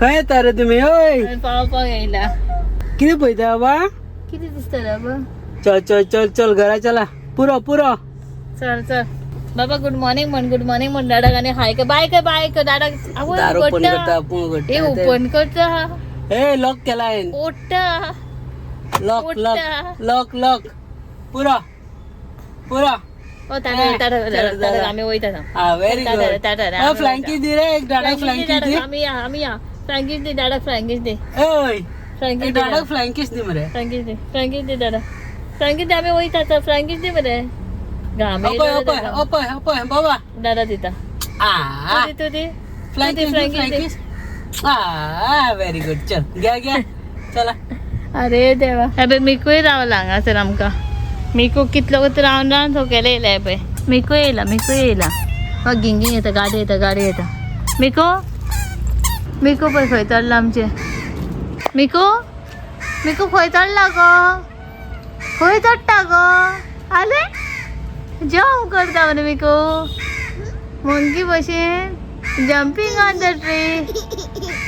खंय येता रे तुम्ही? ओय पावपाक येयला. किती पळयता बाबा? किती दिसता रे बाबा? चल चल चल चल घरा चला. पुरो पुरो. चल चल बाबा गुड मॉर्निंग म्हण दादा गाणे हाय का बाय का दादा दारू ओपन करता आपण हे ओपन करता ए लॉक केलाय. ओटा लॉक लॉक लॉक लॉक पुरो पुरो. ओ दादा आम्ही वयता हा व्हेरी गुड. फ्लँकी दे रे एक डाडा फ्लँकी दे. आम्ही या फ्रँकीस दे दादा फ्रँकीस दे. ओय फ्रँकीस डाडा फ्लँकीस दे मरे. फ्रँकीस दे दादा फ्रँकीस दे आम्ही वयता फ्रँकीस दे मरे. ओपय ओपय ओपय ओपय बाबा दादा दिता आ तू दे फ्लँकीस आ व्हेरी गुड. चल घ्या घ्या चला. अरे देवा अबे मिकूय रावला हांगासर आमकां. मिकू कितलो वत रावन रावन थोकेले येयला पळय. मिकू येयला गिंगी येता गाडी येता मिकू पळय खंय चडला आमचे. मिकू खंय चडला गो? खंय चडटा गो? आले जंप करता मरे मिकू मंकी भशेन. Jumping on the tree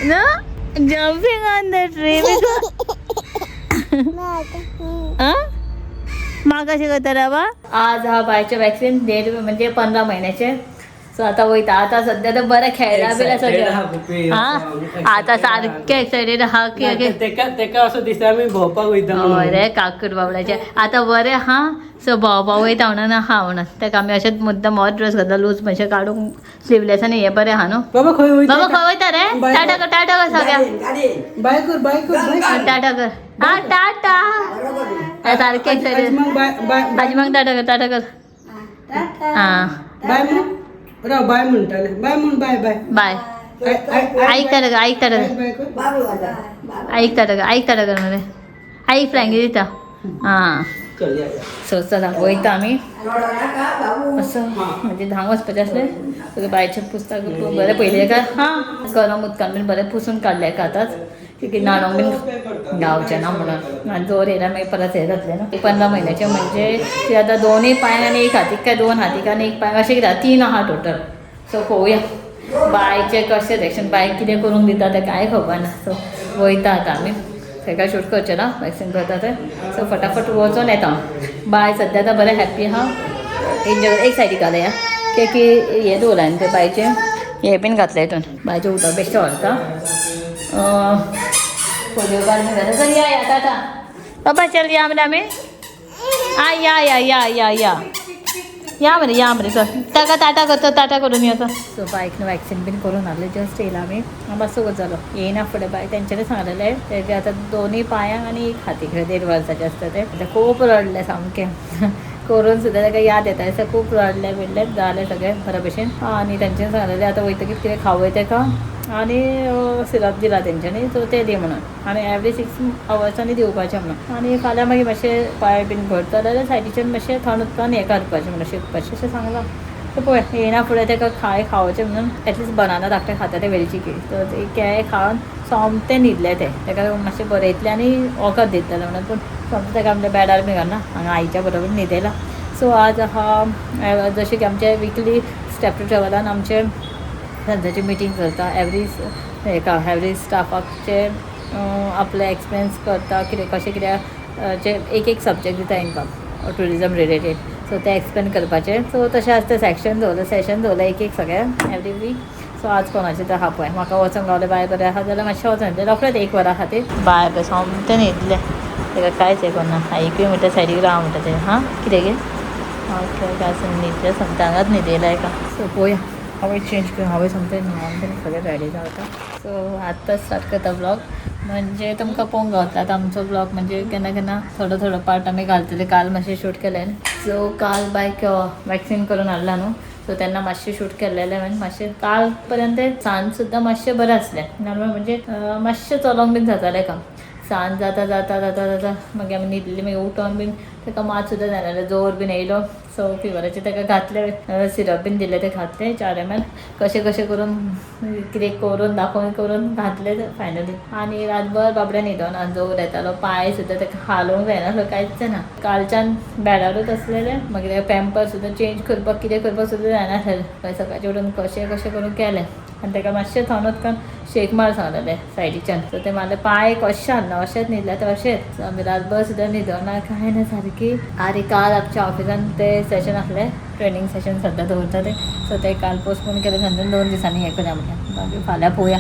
no jumping on the tree. मागा करता राबा. आज हा बायचे वॅक्सिन म्हणजे 15 महिन्याचे. सो आता वयता. आता सध्या तर बरं खेळला बिला सगळं. हा आता सारखे एक्सायटेड हा की तेका असं दिसता आम्ही भोवपाक वयता. हय रे काकूट बाबड्याचे. आता बरें हा सो भोंवपाक वयता म्हणून हा म्हणून तेका आमी अशेंच मुद्दाम हो ड्रेस घातला लूज मातशें काडून स्लीवलेस आनी हे बरें हा न्हू. बाबा खंय वयता? बाबा खंय वयता रे? टाटा कर सगळ्या. बाय कर टाटा कर. हा टाटा सारखे एक्सायटेड. भाजी मग टाटा कर. हा बाय म्हण राव बाय म्हणटाले. बाय म्हण बाय बाय बाय. ऐकता कर मरे. ऐक फ्रँकी दिता. हा सो चला वयता आमी. असं म्हणजे धांग वचपाचें आसलें सगळें बायचें पुस्तक बरें पयलें काय हां गरम उदकान बीन बरें पुसून काडलें एका आतांच की न्हाणोंक बीन गावचें ना म्हणून. आनी जोर येयला मागीर परत हें जातलें न्हू. 15 महिन्याचें म्हणजे ती आतां 2 पांय आनी 1 हातीक काय 2 हातीक आनी 1 पांय अशें कितें 3 आहा टोटल. सो पळोवया बायचें कशें रिएक्शन बाय कितें करूंक दिता तें कांय खबर ना. सो वयता आतां आमी. तेका शूट करचें ना वॅक्सिन करता तें. सो फटाफट वचून येता. बाय सद्या आतां बरें हॅप्पी आहा. एक सायडीक घालया की हें दवरला न्ही तें बायचें हें बीन घातलें हितून. बायचें उदक बेश्टें व्हरता. पोलियो कार्ड बीन घातला. चल या टाटा बाबा. चल या मरे आमी. या मरे चल. ताका टाटा करून येता. सो बायकनं वॅक्सिन बीन करून हाडलें. जस्ट येयला आमी. मातसो वच जालो येयना फुडें बाय. तेंच्यांनी सांगलेलें तेजे आतां 2 पांयांक आनी 1 हातीक 1.5 वर्साचें आसता तें. खूब रडलें सामकें करून सुद्दां ताका याद येता दिसता. खूब रडलें बिडलें जालें सगळें बरे भशेन. आनी तेंच्यांनी सांगलेलें आतां वयतकीर कितें खावय तेका आनी सिरप दिला तेंच्यांनी. सो तें दी म्हणून आनी एवरी 6 अवर्सांनी दिवपाचें म्हणून. आनी फाल्यां मागीर मातशें पांय बीन भरता जाल्यार सायडीच्यान मातशें थंड उदकान हें करपाचें म्हणून शिकपाचें अशें सांगलां. सो पळय येयना फुडें तेका खावचें म्हणून एटलिस्ट बनाना धाकटें खाता तें वेलची केळी. तर ते केळें खावन सोमतें न्हिदलें तें. तेका मातशें बरयतलें आनी वखद दितलें म्हणून. पूण सोमतें तेका आमच्या बेडार बी घालना हांगा आईच्या बरोबर न्हिदयला. सो आज हा जशें की आमचे विकली स्टेप टू ट्रॅवलान आमचे सद्याची मिटींग करता. एवरी स्टाफाचे आपले एक्सपिरियन्स करता कितें कशें कितें जे एक सब्जेक्ट दिता तांकां टुरिजम रिलेटेड. सो ते एक्सप्लेन करपाचें. सो तशें आसता सेशन दवरलें एक सगळें एवरी वीक. सो आज कोणाचें तें आहा पळय. म्हाका वचूंक गावलें बाय बरें आहा जाल्यार मातशें वचून येतलें रोखडेंच 1 वरा खातीर. बाय बरें सोमतें न्हिदलें. तेका कांयच हें करना. आयकूय म्हणटा सायडीक राव म्हणटा तें. हां कितें गे ओके काय न्हिदलें सोमतें हांगाच न्हिदयला एका. सो पळोवया हांवें चेंज करून हांवें सोमतें न्हावन बीन सगळें रेडी जाता. सो आतां स्टार्ट करता ब्लॉग. म्हणजे तुमकां पळोवंक गावता आमचो ब्लॉग म्हणजे केन्ना थोडो पार्ट आमी घालतले. काल मातशें शूट केलें. सो काल बायक वॅक्सिन करून हाडला न्हू. सो तेन्ना मातशें शूट केल्लेलें म्हणजे मातशें काल पर्यंत सांज सुद्दां मातशें बरें आसलें. नॉर्मल म्हणजे मातशें चलोंक बीन जातालें काम. सांज जाता मागीर आमी न्हिदलेलीं मागीर उठोन बीन तेका मात सुद्दां जालें जोर बीन येयलो. सो फिवराचें तेका घातलें सिरप बीन दिलें तें घातलें 4 ml. कशें करून कितें करून दाखोवन घातलें फायनली. आनी रातभर बाबड्यान न्हिदोना. जोर येतालो. पांय सुद्दां तेका हालोवंक जायनासलो कांयच जायना. कालच्यान बेडारूच आसलेलें. मागीर पॅम्पर सुद्दां चेंज करपाक कितें करपाक सुद्दां जायनासलें. सकाळचें उठून कशें करून केलें. आनी तेका मातशें थंड उदकान शेक मार सांगलेले सायडीच्यान. सो ते मला पाय कशें ना अशेंच न्हिदल्या तर अशेंच. आमी रातभर सुद्दां न्हिदना काय ना सारकी. आनी काल आमच्या ऑफिसान ते सेशन आसलें, ट्रेनिंग सेशन सद्दां दवरता ते. सो ते काल पोस्टपोन केलें सांजून 2 दिसांनी हें करूया म्हटलें. मागीर फाल्यां पळोवया.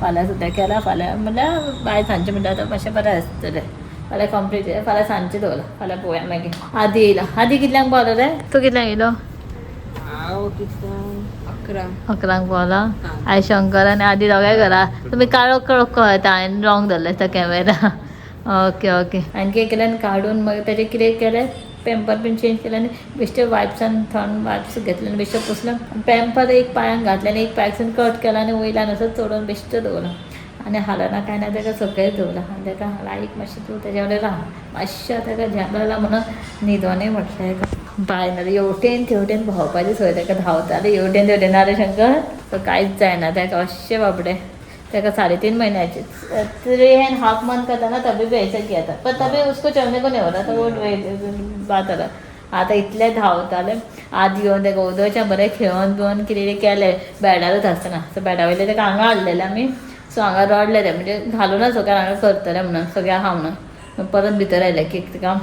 फाल्यां सुद्दां केला. फाल्यां म्हणल्यार बाय सांजचें म्हणटा आतां मातशें बरें आसतलें. फाल्यां कंप्लीट फाल्यां सांजचें दवरला. फाल्यां पळोवया मागीर. आदी येयला. आदी कितल्यांक पावलो रे? तूं कितल्यांक येयलो? हांव कितल्यांक 11. पावला. आय शंकर आनी आदी दोगांय घरा. तुमी काळोख काळोख कळटा हांवें रॉंग धरलें तो कॅमेरा. Okay okay. आनी कितें केलें काडून मागीर तेजें कितें केलें पॅम्पर बीन चेंज केलें आनी बेश्टे वायप्सान थंड वायप्स घेतले आनी बेश्टे पुसलें. पॅम्पर एक पांयांक घातलें आनी एक पांयासून कट केला आनी वयल्यान असो चोडून बेश्टे दवरलो. आनी हालना काय ना ताका सकयल दवरला. आनी ताका लायक मातशें तूं तेज्या कडेन राव. मातशें ताका झेम लागला म्हणून न्हिदोनूय म्हटलें. बाय ना हेवटेन तेवटेन भोंवपाची संवय ताका धांवतालें हेवटेन तेवटेन. ना रे शंकर सो कांयच जायना ताका अशें बाबडे. ताका 3.5 महीन्याचे 3.5 मंथ का था ना तभी भी ऐसा किया था पर तभी उसको चलने को नहीं हो रहा था वो बात आला. आतां इतलें धांवतालें. आदी येवन ताका उदोच्या बरें खेळोन बिवोन कितें केलें बेडारूच आसतना. सो बेडा वयलें ताका हांगा हाडलेलें आमी. सो हांगा रडलें तें म्हणजे घालूनच सगळ्या हांगा करतलें म्हणून सगळें आहा म्हणून. परत भितर आयलें की ताका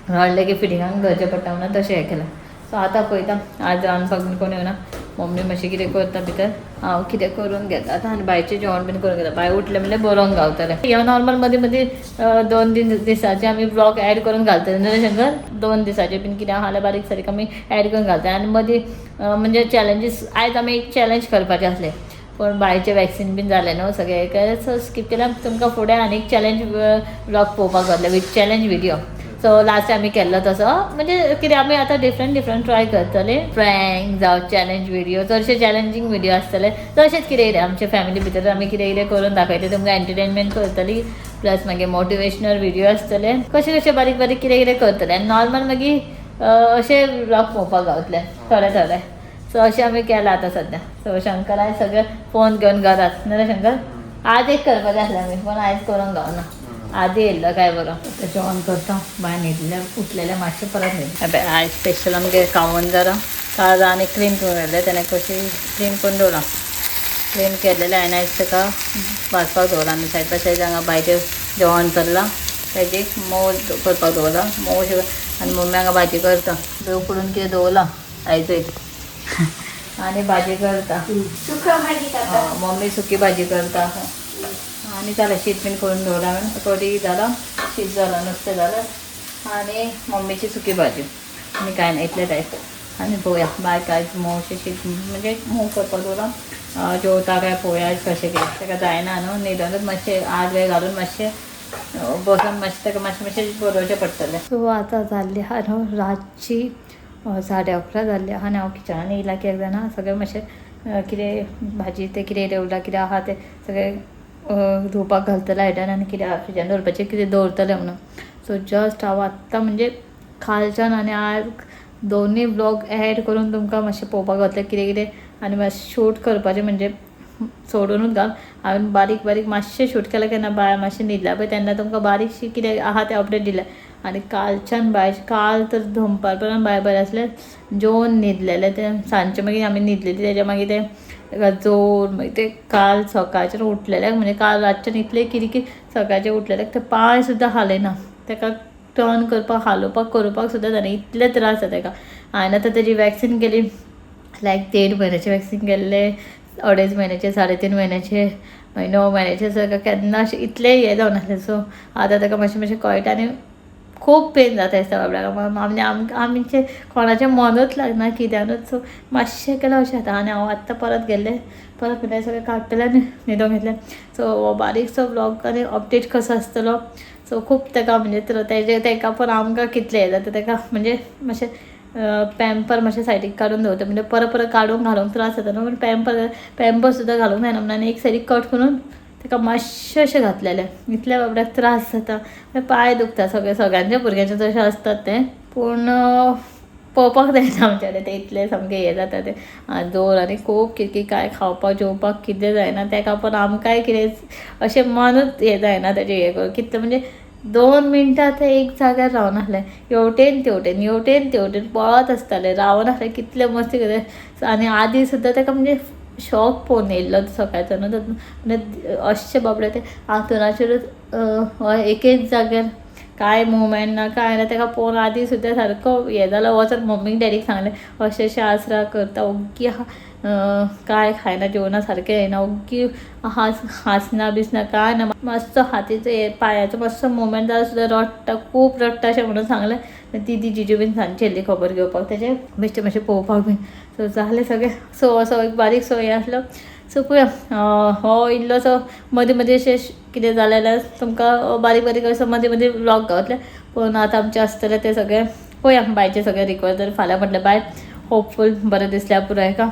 रडलें की फिटिंगाक घरचें पडटा म्हणून तशें हें केलें. सो आतां पळयता आज रांदपाक बीन कोण येवना. मम्मी मातशें कितें करता भितर हांव कितें करून घेता आतां. आनी बायचें जेवण बीन करून घेता. बाय उठलें म्हणल्यार बरोवंक गावतलें. ह्यो नॉर्मल मदीं मदीं 2 दिसाचे आमी ब्लॉग ऍड करून घालतले न्हू शंकर. 2 दिसाचे बीन कितें आहा जाल्यार बारीक सारीक आमी ऍड करून घालता. आनी मदीं म्हणजे चॅलेंजीस आयज आमी एक चॅलेंज करपाचें आसलें पण बायचें वॅक्सीन बीन जालें न्हू सगळें. सो स्कीप केल्यार तुमकां फुडें आनी एक चॅलेंज ब्लॉग पळोवपाक गावतले with challenge video. So last आमी केल्लो तसो म्हणजे कितें आमी आतां डिफरंट ट्राय करतले. प्रँक जावं चॅलेंज व्हिडिओ चडशे चॅलेंजींग व्हिडिओ आसतले. तशेंच कितें कितें आमचे फॅमिली भितर आमी कितें कितें करून दाखयतले तुमकां एंटरटेनमेंट करतली. प्लस मागीर मोटिवेशनल व्हिडिओ आसतले. कशें कशें बारीक बारीक कितें कितें करतले. आनी नॉर्मल मागीर अशे ब्लॉग पळोवपाक गावतले थोडे थोडे. सो अशें आमी केलां आतां सद्द्या. सो शंकर आयज सगळे फोन घेवन घरात न्हू रे शंकर. आज एक करपाचें आसलें आमी पण आयज करूंक गावना. आदी येयल्लो काय बरो. जेवण करता बाय न्हिदलें उठलेलें मातशें परत न्हिदलें. आयज स्पेशल आमगे कावन जालां. काल आनी क्लीन करून येयलें तेणें कशी क्लीन करून दवरलां. क्लीन केलेलें हांवें आयज ताका भाजपाक दवरलां. आनी सायड बाय सायड हांगा भायचें जेवण चल्लां तेजी मोव करपाक दवरलां. मोव आनी मम्मी हांगा भाजी करता. उकडून कितें दवरलां आयजूय आनी भाजी करता. मम्मी सुकी भाजी करता. आनी जालें शीत बीन करून दवरलां हांवें. कडी जालां शीत जालां नुस्तें जालें आनी मम्मीची सुकी भाजी आनी कांय ना इतलेंच आयज. आनी पळोवया बाय कांयच मोवशें शीत म्हणजे मोव करपाक दवरलां. जेवता काय पळोवया आयज कशें कितें. ताका जायना न्हू न्हिदोनूच मातशें आड वेळ घालून मातशें बसून मातशें ताका मातशें बरोवचें पडटलें. सो आतां जाल्ली आहा न्हू रातची 11:30 जाल्ली आहा आनी हांव किचनान येयलां. कित्याक जाणा सगळें मातशें कितें भाजी तें कितें रेवलां कितें आहा तें सगळें धुवपाक घालतलें आयदन आनी कितें फ्रिजान दवरपाचें कितें दवरतलें म्हणून. सो जस्ट हांव आत्तां म्हणजे खालच्यान आनी आज दोनूय ब्लॉग ऍड करून तुमकां मातशें पळोवपाक गावतलें कितें कितें आनी मातशें शूट करपाचें म्हणजे सोडूनूच घाल. हांवें बारीक बारीक मातशें शूट केलें केन्ना बाय मातशें न्हिदल्या पळय तेन्ना तुमकां बारीकशी कितें आहा तें अपडेट दिलें. आनी कालच्यान बाय काल तर दनपारपरान बाय बरें आसलें जेवन न्हिदलेलें तें सांजचें मागीर आमी न्हिदलेलीं तेज्या मागीर तें ताका जोर मागीर तें काल सकाळचें उठलेलें म्हणजे काल रातच्यान इतलें कितें की सकाळचें उठलेलें तें पांय सुद्दां हालयना. ताका टर्न करपाक हालोवपाक करपाक सुद्दां जालें इतले त्रास जाता ताका. हांवें आतां तेजी वॅक्सीन केली लायक 1.5 म्हयन्याचें वॅक्सीन केल्लें 2.5 म्हयन्याचें 3.5 म्हयन्याचें 9 म्हयन्याचें सगळें केन्ना अशें इतलें हें जावन आसलें. सो आतां ताका मातशें मातशें कळटा आनी खूब पेन जाता दिसता बाबड्याक. आमचें कोणाचें मनूच लागना कित्यानूच. सो मातशें केल्यार अशें जाता. आनी हांव आत्तां परत गेल्लें परत म्हणल्यार सगळें काडटलें आनी न्हिदोंक घेतलें. सो हो बारीकसो ब्लॉग आनी अपडेट कसो आसतलो. सो खूब ताका म्हणजे ताका पण आमकां कितलें हें जाता ताका म्हणजे मातशें पॅम्पर मातशें सायडीक काडून दवरता म्हणजे परत काडून घालूंक त्रास जाता न्हू. पॅम्पर सुद्दां घालूंक जायना म्हणून आनी एक सायडीक कट करून ताका मातशें अशें घातलेलें. इतल्या बाबड्याक त्रास जाता पांय दुखता. सगळ्यांच्या भुरग्यांचें तशें आसतात तें पूण पळोवपाक जायना आमच्या कडेन तें इतलें सामकें हें जाता तें जोर आनी खूब कितें काय खावपाक जेवपाक कितें जायना. ताका पण आमकांय कितें अशें मनूच हें जायना तेजें हें करून कितलें म्हणजे 2 मिनटां तें एक जाग्यार रावन आसलें. हेवटेन तेवटेन पळत आसतालें रावन आसलें कितलें मस्ती करता. आनी आदी सुद्दां ताका म्हणजे शॉक पोवन येयल्लो सकाळचो न्हू आनी अशें बाबडे ते हांतरुणाचेरूच एक एक जाग्यार काय मुवमेंट ना काय ना ताका पळोवन आदी सुद्दां सारको हें जालो वचोन मम्मीक डॅडीक सांगलें अशें अशें आसरा करता ओग्गी काय खायना जेवणा सारकें येना ओग्गी हांसना बिसना काय ना मातसो हातीचो पांयाचो मातसो मुवमेंट जाल्यार सुद्दां रडटा खूब रडटा अशें म्हणून सांगलें ती जिजू बीन सांजची येयल्ली खबर घेवपाक तेजें बेश्टें मातशें पळोवपाक बीन सो जालें सगळें सो असो एक बारीक सो हें आसलो सो पळोवया हो इल्लोसो मदीं मदीं अशें कितें जालें जाल्यार तुमकां बारीक बारीक असो मदीं मदीं व्लॉग गावतले पूण आतां आमचें आसतलें तें सगळें पळोवया बायचें सगळें रिक्वेस्ट जर फाल्यां म्हटलें बाय होपफूल बरें दिसल्यार पुराय का